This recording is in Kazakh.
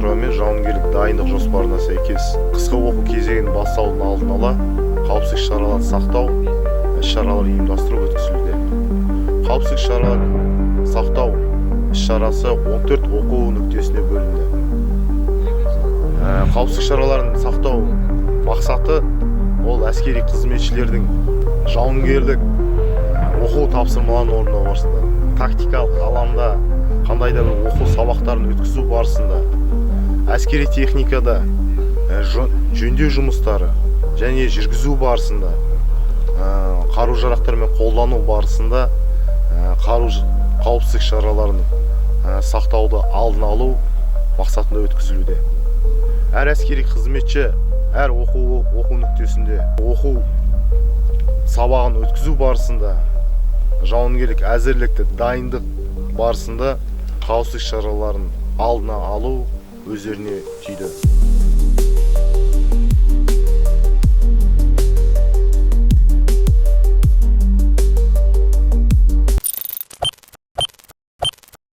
құрамымен жауынгерлік дайындық жоспарына сәйкес қысқы оқу кезеңінің басталуының алдын ала қауіпсіздік шараларын сақтау іс-шаралар ұйымдастыру өткізілуде. Қауіпсіздік шараларын сақтау іс-шарасы 14 оқу нүктесіне бөлінді. Қауіпсіздік шараларын сақтау мақсаты ол әскери қызметшілердің жауынгерлік оқу тапсырмаларын орындау барысында, тактикалық алаңда қандай да бір оқу сабақтарын өткізу барысында, әскери техникада жөндеу жұмыстары және жүргізу барысында, қару-жарақтармен қолдану барысында қауіпсіздік шараларын сақтауды алдын алу мақсатында өткізілуде. Әр әскери қызметші әр оқу нүктесінде оқу сабағын өткізу барысында, жауынгерлік әзірлікті дайындық барысында қауіпсіздік шараларын алдына алу өздеріне түйді.